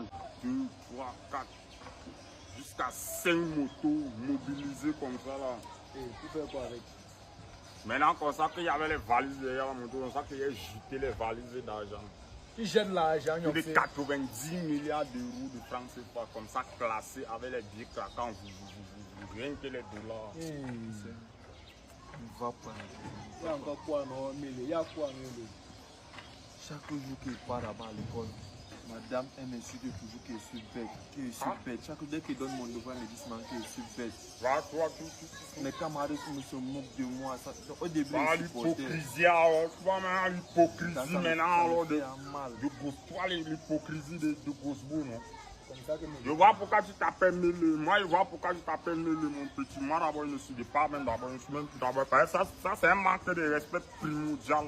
prendre 2, 3, 4, jusqu'à 5 motos mobilisées comme ça là. Et tu fais quoi avec? Maintenant, comme ça qu'il y avait les valises derrière la moto, comme ça qu'il y a jeté les valises d'argent. Tu jettes l'argent, Plus de 90 milliards d'euros de francs CFA, comme ça classés avec les billets craquants, rien que les dollars. Il va pas. Il y a encore quoi, non, il y a quoi, mais chaque jour qu'il part là-bas à l'école, madame, elle m'insulte toujours que je suis bête, Chaque fois qu'il donne mon devoir, elle me dit que je suis bête. Mes camarades se moquent de moi. Ça, au début, l'hypocrisie, tu vois maintenant l'hypocrisie maintenant de Gosbourg, l'hypocrisie de Gosbourg, non? Je vois pourquoi tu t'appelles Mele. Moi, je vois pourquoi tu t'appelles Mele, mon petit. Moi, d'abord, je ne suis pas même d'abord, je suis même plus d'abord. Ça, c'est un manque de respect primordial.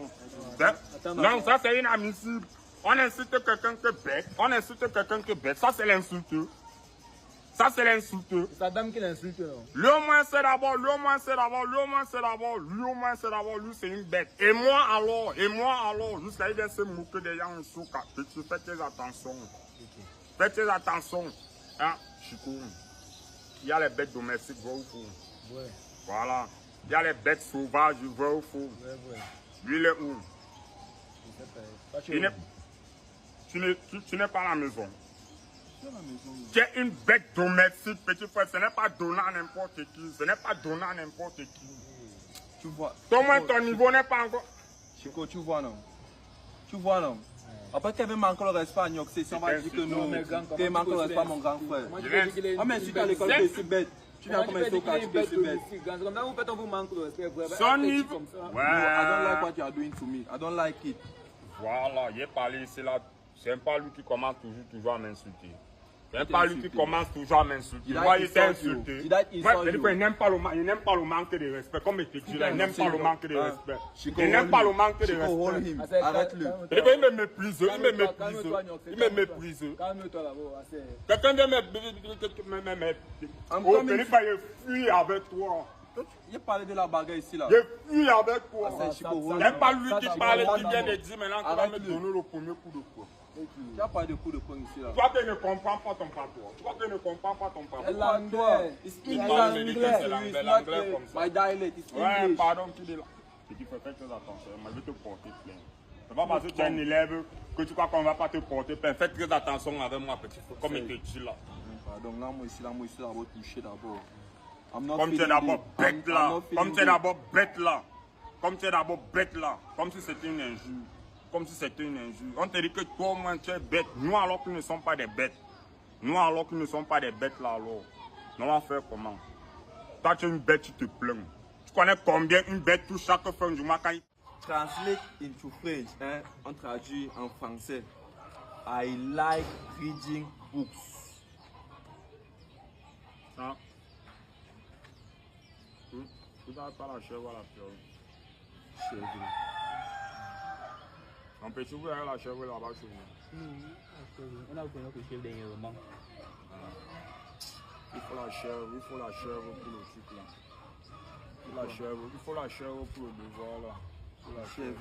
Non, ça, c'est inadmissible. On insulte quelqu'un qui est bête. On insulte quelqu'un qui est bête. Ça, c'est l'insulte. Ça, c'est l'insulte. C'est sa dame qui l'insulte, non? Lui, au moins, c'est d'abord. Lui, c'est une bête. Et moi, alors, jusqu'à il vient se moquer des gens en souka. Tu fais tes attentions. Faites attention, hein, Chico. Il y a les bêtes domestiques, vrai ou faux? Ouais. Voilà. Il y a les bêtes sauvages, vrai ou faux? Ouais. Lui, il est où? Tu n'es pas à la maison. Tu es une bête domestique, petit frère. Ce n'est pas donné à n'importe qui. Tu vois. Ton niveau n'est pas encore. Chico, tu vois, non? Après, Kevin manque le respect à New York, on va dire que non, qu'il manque le respect à mon grand frère. Ah, mais si tu as l'école, tu es si bête. Tu viens comme un stockage, tu es si bête. Son niveau. Ouais. I don't like what you are doing to me. I don't like it. Voilà, il est parlé ici là. C'est pas lui qui commence toujours à m'insulter. C'est pas lui qui commence toujours à m'insulter. Moi, il s'est insulté. Il n'aime pas le manque de respect. Comme il te dit là, il n'aime pas le manque de respect. Il n'aime pas le manque de respect. Arrête-le. Il me méprise. Calme-toi là-bas. Quelqu'un vient me il fuit avec toi. Il a parlé de la bagarre ici là. Il fuit avec toi. Ce n'est pas lui qui parle, qui vient de dire maintenant qu'il va me donner le premier coup de poing. Tu as parlé de coup de poing ici là. Toi qui ne comprends pas ton patois. L'anglais. L'anglais comme ça. My dialect is Ouais, English. pardon, tu dis là. C'est qu'il faut faire très attention. Moi, je vais te porter plainte. C'est pas parce que tu es un élève que tu crois qu'on ne va pas te porter plainte. Fais très attention avec moi, petit frère. Comme il te dit là. Pardon, là, moi ici, d'abord touché d'abord. Comme tu es d'abord bête là. Comme tu es d'abord bête là. Comme si c'était une injure. On te dit que toi au moins tu es bête. Nous alors qu'ils ne sommes pas des bêtes. Là alors. Nous allons faire comment? Toi tu es une bête, tu te plains. Tu connais combien une bête touche chaque fin du mois quand il... Translate into French, hein? On traduit en français. I like reading books. Hein? Tu vas pas la chèvre à la pieuvre. Chèvre. On peut s'ouvrir la chèvre là-bas chez vous. On a connu que chèvre dernièrement. Il faut la chèvre pour le truc là. Il faut la chèvre pour le devoir là. La chèvre.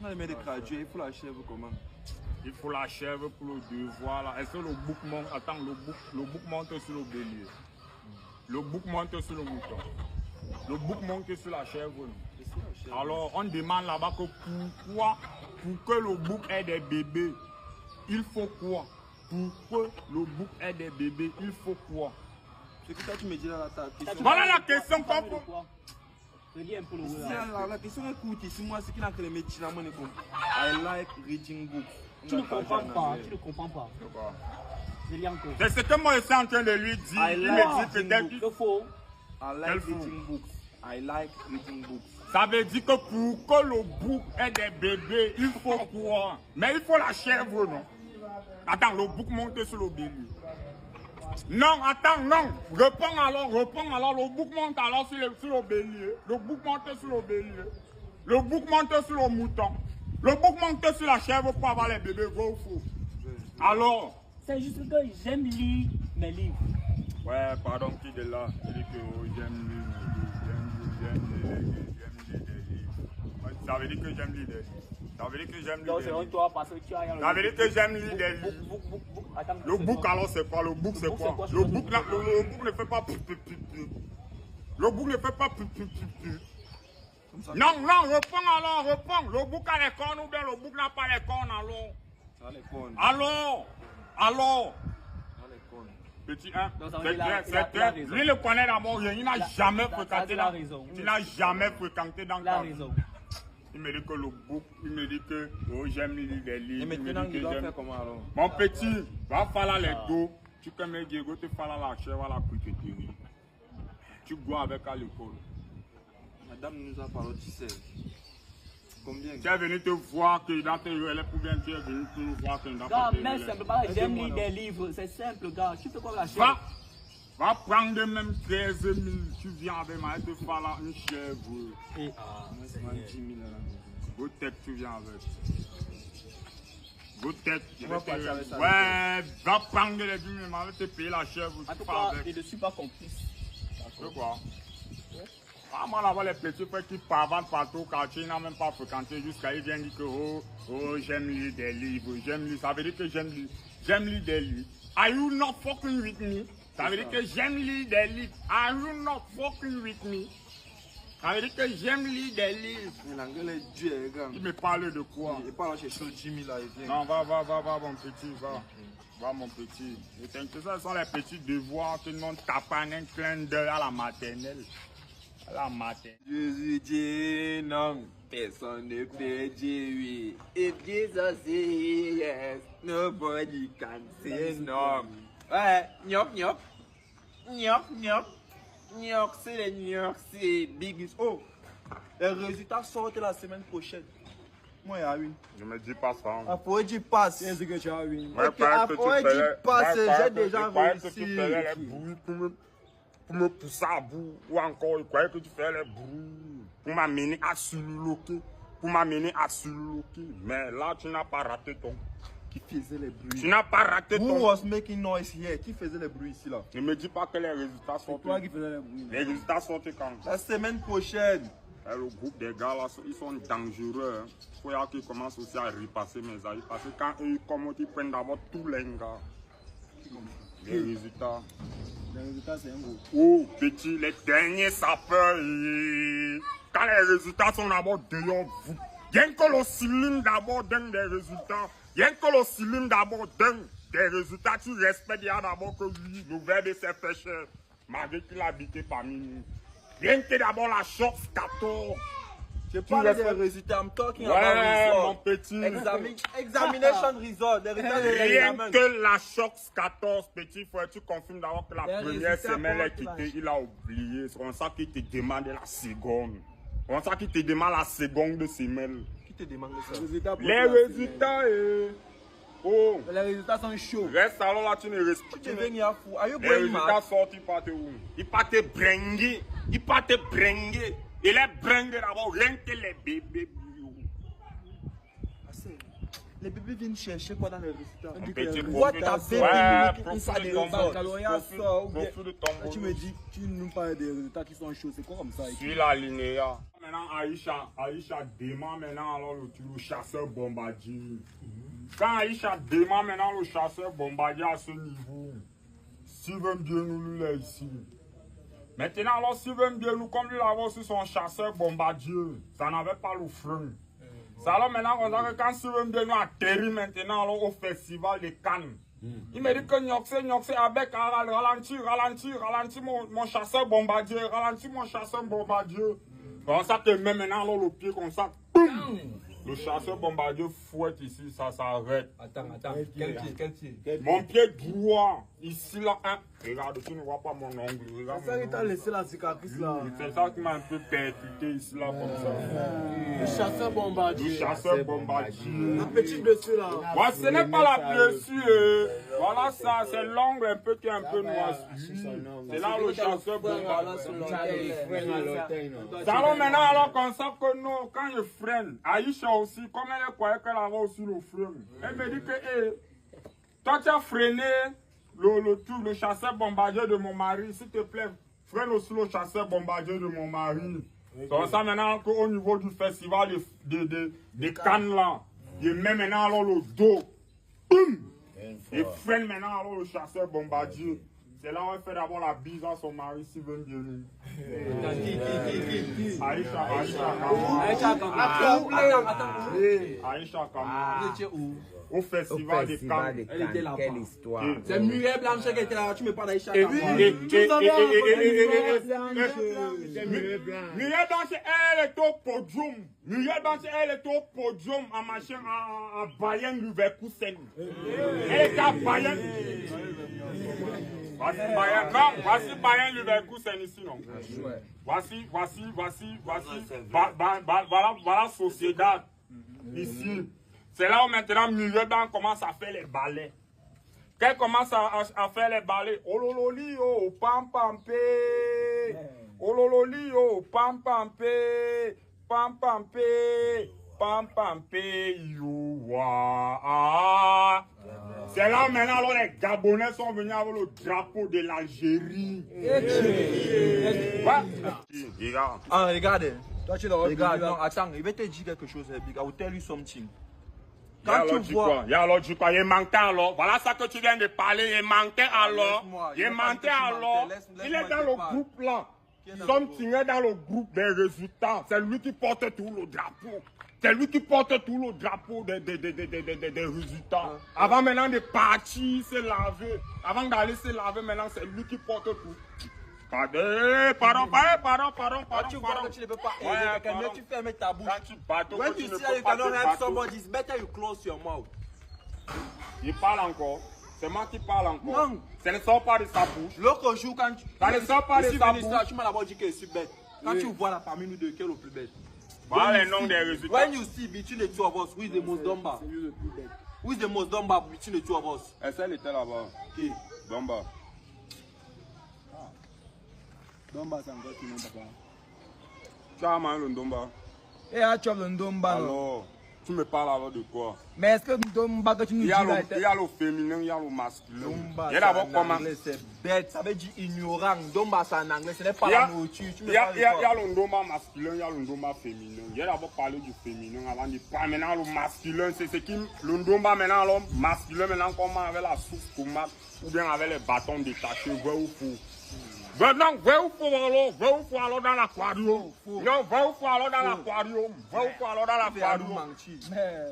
On a les de traduire, il faut la chèvre comment? Il faut la chèvre pour le devoir là. Est-ce que le bouc monte? Attends, le bouc monte sur le bélier. Le bouc monte sur le mouton. Le bouc monte sur la chèvre. Alors on demande là-bas que pourquoi, pour que le bouc ait des bébés, il faut quoi? Pour que le bouc ait des bébés, il faut quoi? C'est que toi tu me dis là ta question. Voilà la question qu'on peut. La question est courte ici, moi c'est qui n'a que les métiers là, moi je comprends. I like reading books. Tu ne comprends pas. C'est ce que moi je suis en train de lui dire. Il me dit peut-être. I like reading books. Ça veut dire que pour que le bouc ait des bébés, il faut quoi? Mais il faut la chèvre, non? Attends, le bouc monte sur le bélier. Non, attends, non. Réponds alors. Le bouc monte alors sur le bélier. Le bouc monte sur le bélier. Le bouc monte sur le mouton. Le bouc monte sur la chèvre pour avoir les bébés, vrai ou faux? Alors? C'est juste que j'aime lire mes livres. Ouais, pardon, qui est là? Il dit que j'aime lire des livres. Ça veut dire que j'aime lire des livres. Ça veut dire que j'aime Donc, lire selon des livres. toi, parce que tu as. Ça veut dire que j'aime lire des livres. Attends, Le bouc alors c'est quoi? Le bouc c'est quoi? Le bouc ne fait pas. Le bouc ne fait pas. Non, non, réponds alors, réponds. Le bouc a les cornes ou bien le bouc n'a pas les cornes alors? Ça les cornes. Alors. Ça les cornes. Petit 1, c'est lui le connaît d'abord, il n'a jamais fréquenté. la raison. Il n'a jamais fréquenté dans La raison. Il me dit que le bouc, il me dit que oh, j'aime lire des livres. Et maintenant, il doit faire comment alors? Mon petit, va falloir les dos. Tu peux me dire que tu fais la chair, voilà, criqueterie. Tu bois avec à l'école. Madame nous a parlé, tu sais. Combien? Tu es venu te voir que dans tes relais, ou bien tu es venu te voir que dans Gars, tes mais relais. simplement, j'aime lire des livres. C'est simple, gars. Tu fais quoi la chair? Va prendre même 13 000. Tu viens avec moi et te faire là une chèvre. Et, C'est 10 000 là. Vos têtes, tu viens avec. Vos têtes. ça. Ouais, va prendre les 10 000, je vais te payer la chèvre. en Tu tout pars cas, avec. je ne suis pas complice. C'est quoi? Ah, moi, là-bas, les petits frères qui partent partout au quartier, ils n'ont même pas fréquenté jusqu'à ils viennent dire que j'aime lire des livres, j'aime lire. Ça veut dire que j'aime lire des livres. Are you not fucking with me? Ça veut dire que j'aime lire des livres. Are you not fucking with me? Ça veut dire que j'aime lire des livres. L'anglais est dur, gars. Tu me parles de quoi? Il parle chez Jimmy là, il vient. Non, va, mon petit, va. Va, mon petit. Et t'inquiète, ce sont les petits devoirs que nous tapons un clin d'œil à la maternelle. À la maternelle. Jésus dit non, personne ne peut dire oui. If Jesus say yes, nobody can say no. Ouais, nyok, nyok. Nyok, nyok. Nyok, c'est les nyok, c'est Big. Oh, les résultats sortent la semaine prochaine. Moi, il y a une. Ne me dis pas ça. Après, tu passes. Qu'est-ce que tu as eu? Après, tu passes, j'ai déjà réussi. Tu faisais les bruits pour me pousser à bout. Ou encore, il croyait que tu faisais les bruits pour m'amener à surloquer. Mais là, tu n'as pas raté ton. Qui faisait les bruits? Tu n'as pas raté Who ton. was making noise here? Qui faisait les bruits ici là? Ne me dis pas que les résultats sont. Toi qui faisais les bruits. Les résultats sont quand? La semaine prochaine. Le groupe des gars là, ils sont dangereux. Il faut qu'ils commencent aussi à repasser mes avis. Parce que quand eux commencent, ils prennent d'abord tous les gars. Les résultats. Les résultats, c'est un gros. Oh, petit, les derniers sapeurs. Quand les résultats sont d'abord dehors, vous. Rien que le cylindre d'abord donne des résultats. Rien que le cylindre d'abord donne des résultats. Tu respectes d'abord que lui, le verbe s'est fait cher. Malgré qu'il habitait parmi nous. Rien que d'abord la Shox 14. Je parle des résultats, I'm talking about Ouais, mon results. petit. Examination result, des résultats de Rien l'examen. que la Shox 14, petit frère, tu confirmes d'abord que la Les première résultats semaine est pour quittée, il a oublié. C'est comme ça qu'il te demande la seconde. C'est comme ça qu'il te demande la seconde de semaine. Qui te demande ça? Les résultats, pour Les la résultats, oh, semaine. Les résultats sont chauds. reste alors là, tu ne respectes Tu pas. deviens fou. Are you Les going résultats mad? sortent, ils partent où? Ils partent bringuer. Ils partent bringuer. Et les bringuer d'abord, rien que les bébés. Les bébés viennent chercher quoi dans les résultats? Un petit What profil de- a baby Ouais, looking profil inside de the ton result? Baccalauréat sort ou bien. profil de ton Là, tu me dis, tu nous parles des résultats qui sont chauds. C'est quoi comme ça? Suis la linéa. Maintenant, Aïcha démarre maintenant alors le chasseur bombardier. Quand Aïcha démarre maintenant le chasseur bombardier à ce niveau, Steven Bienou lui est ici. Maintenant, alors Steven Bienou, comme lui avait aussi son chasseur bombardier, ça n'avait pas le frein. Ça alors maintenant, on dirait que quand Steven Bienou atterrit maintenant alors, au festival de Cannes, il me dit que Nyokse avec ralentis mon chasseur bombardier, ralentis mon chasseur bombardier. Comme ça te met maintenant alors, le pied comme ça, boum. Le chasseur bombardier fouette ici, ça s'arrête. Attends. Quel pied? Mon pied droit, ici là, hein. Regarde, tu ne vois pas mon ongle. Regarde C'est ça mon qui t'a ongle. laissé la cicatrice là. C'est ça qui m'a un peu percuté ici là comme ça. Le chasseur Le bombardier. chasseur bombardier. La petite blessure là. Ouais, ce n'est pas la blessure. Voilà ça, c'est l'ongle un peu qui est un peu noir. C'est là le chasseur bombardier. Alors maintenant, alors qu'on sait que nous, quand je freine, Aïcha aussi, comme elle croyait qu'elle avait aussi le frein, elle me dit que, hey, toi tu as freiné le chasseur bombardier de mon mari, s'il te plaît, freine aussi le chasseur bombardier de mon mari. Donc ça maintenant qu'au niveau du festival de Cannes là, il met maintenant alors le dos. Boum! Il freine maintenant alors le chasseur bombardier. C'est là où elle fait d'abord la bise à son mari Steven Bielu. Aïcha Kamou. Au festival de Cannes. Elle était là. Quelle histoire. C'est Muriel Blanchet qui était là. Tu me parles d'Aïcha. Muriel Blanchet, elle est au podium. Muriel Blanchet, elle est au podium en machin en Bayern Leverkusen. Elle est à Bayern. Voici Bayern Leverkusen ici, non? Voici, voilà Sociedad ici. C'est là où maintenant Muriel Blanc commence à faire les ballets. Qu'elle commence à faire les ballets. Oh lololi, oh pam pampé. Oh lololi, oh pam pampé. Pam pampé. Pam pampé, yo wa. C'est là maintenant alors les Gabonais sont venus avec le drapeau de l'Algérie. Regarde. Ah, regardez. Toi, tu es dans le Regarde, non, attends, il va te dire quelque chose, Big. I will tell you something. Quand tu vois, il manquait alors. Voilà ça que tu viens de parler. Il manquait alors. Il manquait alors. Il est dans le groupe là. Something est dans le groupe des résultats. C'est lui qui porte tout le drapeau. C'est lui qui porte tout le drapeau des résultats. Avant maintenant de partir se laver. Avant d'aller se laver maintenant, c'est lui qui porte tout. Pardon. Tu vois que tu ne peux pas aider quelqu'un, tu fermes ta bouche. Quand tu bateau, When you see that you cannot help somebody, it's better you close your mouth. Il parle encore. C'est moi qui parle encore. Non. Ça ne sort pas de sa bouche. L'autre jour, quand tu. Ça ne sort pas de sa bouche. Tu m'as d'abord dit que je suis bête. Quand tu vois là parmi nous deux, quel est le plus bête? Voilà les noms des résultats. When you see between the two of us, who is the most dumber? Who is the most dumber between the two of us? Elle était là-bas. Qui? Domba. Domba, c'est encore qui n'ont pas. Tu as mal le Domba. Et tu as le Domba. Alors, tu me parles alors de quoi? Mais est-ce que Domba que tu nous dis là? Il y a le féminin, il y a le masculin. Domba, Il y a d'abord comment? c'est bête, ça veut dire ignorant. Domba, c'est en anglais, ce n'est pas la nourriture. Il y a le Domba masculin, il y a le Domba féminin. Il y a d'abord parlé du féminin avant de parler. Maintenant, le masculin, c'est ce qui. Le Domba, maintenant, l'homme masculin, maintenant, comment avec la sauce tomate ou bien avec les bâtons détachés, vrai ou faux? Non, vrai ou faux alors dans l'aquarium. Non, vrai ou faux alors dans l'aquarium. Vrai ou faux alors dans l'aquarium.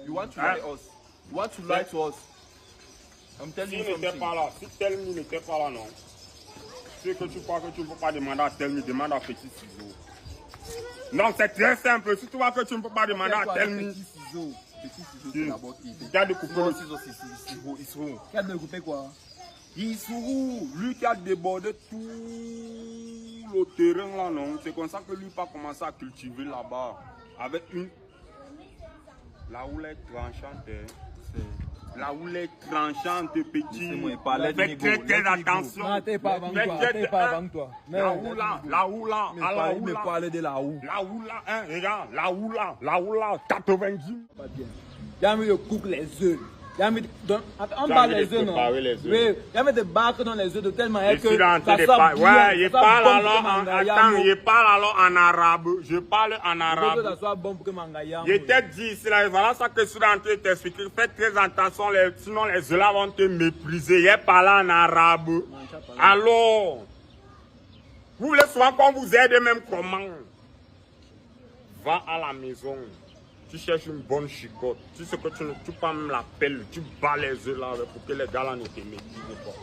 You want to lie us? You want to lie to us? I'm telling you something. N'était pas là, si Telmi n'était pas là, non. C'est que tu crois que tu ne peux pas demander à Telmi, demande à Petit Ciseau. Non, c'est très simple. Si tu vois que tu ne peux pas demander à Telmi. Petit Ciseau, c'est d'abord qui? Il a découpé le ciseau, c'est Qui a découpé quoi? Issourou, lui qui a débordé tout le terrain là, non. C'est comme ça que lui pas commencé à cultiver là-bas. Avec une. La houlette tranchante. La houlette tranchante, petit. Faites très attention. Non, t'es pas avant toi. La houla. Il me parlait de la houle. La houla, hein, regarde, la houla, 90. Pas bien. Il a mis le coupe les œufs. Il a mis on parle les œufs, non? Oui, il a mis des barques dans les œufs de telle manière que ça sort bien. Ouais, il parle alors en arabe. Je parle en arabe. Ça soit bon pour que Mangaya. Je t'ai dit, voilà ça que je suis en train de t'expliquer. Fais très attention, sinon les œufs là vont te mépriser. Il parle en arabe. Alors, vous voulez souvent qu'on vous aide même comment? Va à la maison. Tu cherches une bonne chicotte. Tu sais que tu prends même la pelle, tu bats les œufs là pour que les gars là ne te méprisent pas.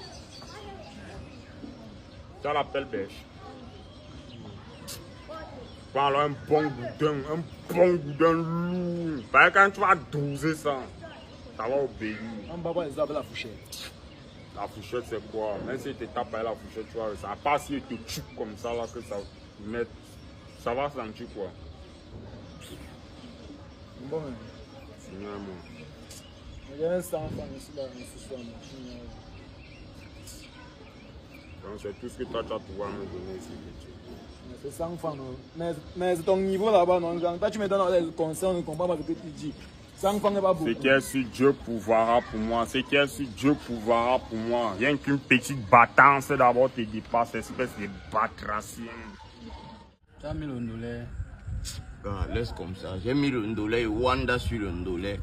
Tu as la pelle bêche. Prends alors un bon goudin lourd. Parce que quand tu vas doser ça, ça va obéir. On va voir les arbres la fourchette. La fourchette c'est quoi? Même si tu tapes avec la fourchette, tu vois, ça à part si tu te chup comme ça là que ça va sentir quoi? Bon, Finalement. il y a un sang ici là, ce soir. Donc c'est tout ce que toi tu as pouvoir me donner ici. C'est 100 francs, non? Mais c'est ton niveau là-bas, non? Quand tu me donnes les conseils, on ne comprend pas ce que tu dis. 100 francs n'est pas beaucoup. Ce qui est sur Dieu pouvoira pour moi. Ce qui est sur Dieu pouvoira pour moi. Rien qu'une petite battance d'abord te dépasse, espèce de batracien. Tu as mis le ndolé. Laisse comme ça. J'ai mis le ndolé et Wanda sur le ndolé.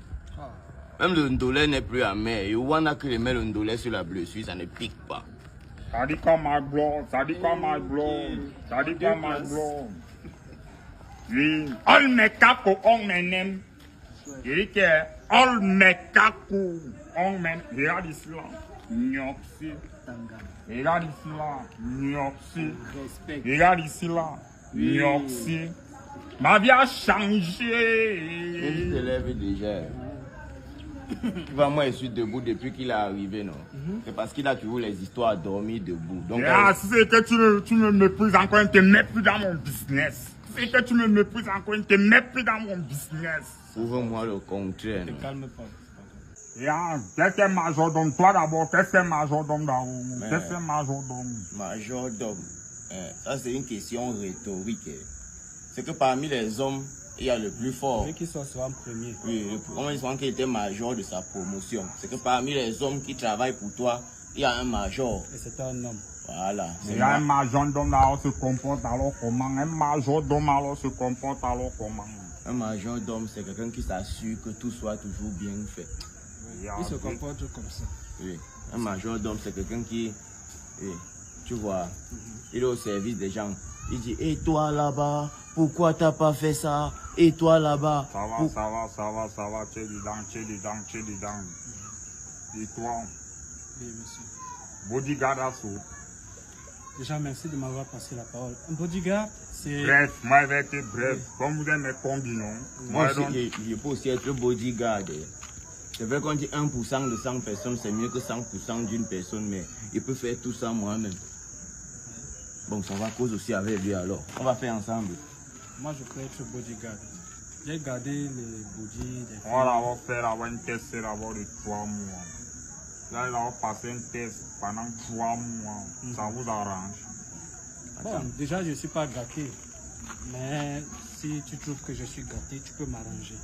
Même le ndolé n'est plus amer. Et Wanda qui met le ndolé sur la blessure, ça ne pique pas. Ça dit comme my blood, ça dit comme my blood, ça dit comme my blood. Oui, all mes kako, on m'aime. Il dit que all mes kako, on m'aime. Regarde ici là, Nyoxi. Regarde ici là, Nyoxi. Regarde ici là, Nyoxi. Ma vie a changé. Il te lève déjà. Tu vois, moi, je suis debout depuis qu'il est arrivé, non? C'est parce qu'il a toujours les histoires à dormir debout. Donc, si c'est que tu me méprises encore, ne te mets plus dans mon business. Si c'est que tu me méprises encore, ne te mets plus dans mon business. Prouve-moi le contraire. Ne calme pas. Qu'est-ce que majordome? Toi d'abord, qu'est-ce que majordome d'abord? Qu'est-ce que majordome? Majordome. Ça, c'est une question rhétorique. C'est que parmi les hommes, il y a le plus fort. Celui qui soit en premier. Oui, comment ils sont qu'il était major de sa promotion. C'est que parmi les hommes qui travaillent pour toi, il y a un major. Et c'est un homme. Voilà. Il y a un majordome alors se comporte alors comment? Un majordome alors se comporte alors comment? Un majordome, c'est quelqu'un qui s'assure que tout soit toujours bien fait. Il se comporte comme ça. Oui. Un majordome, c'est quelqu'un qui, oui, tu vois, il est au service des gens. Il dit, et toi là-bas, pourquoi t'as pas fait ça? Et toi là-bas? Ça va, tu es dedans. Et toi? Oui, monsieur. Bodyguard à saut. Déjà, merci de m'avoir passé la parole. Un bodyguard, c'est... Bref, moi, je vais être bref. Comme vous êtes mes combinons. Moi aussi, je peux aussi être bodyguard. C'est vrai qu'on dit 1% de 100 personnes, c'est mieux que 100% d'une personne, mais il peut faire tout ça moi-même. Bon, ça va cause aussi avec lui alors. On va faire ensemble. Moi, je peux être bodyguard. J'ai gardé les body des On va faire un test d'abord de 3 mois. Là, il va passer un test pendant 3 mois. Ça vous arrange? Bon, déjà, je ne suis pas gâté. Mais si tu trouves que je suis gâté, tu peux m'arranger.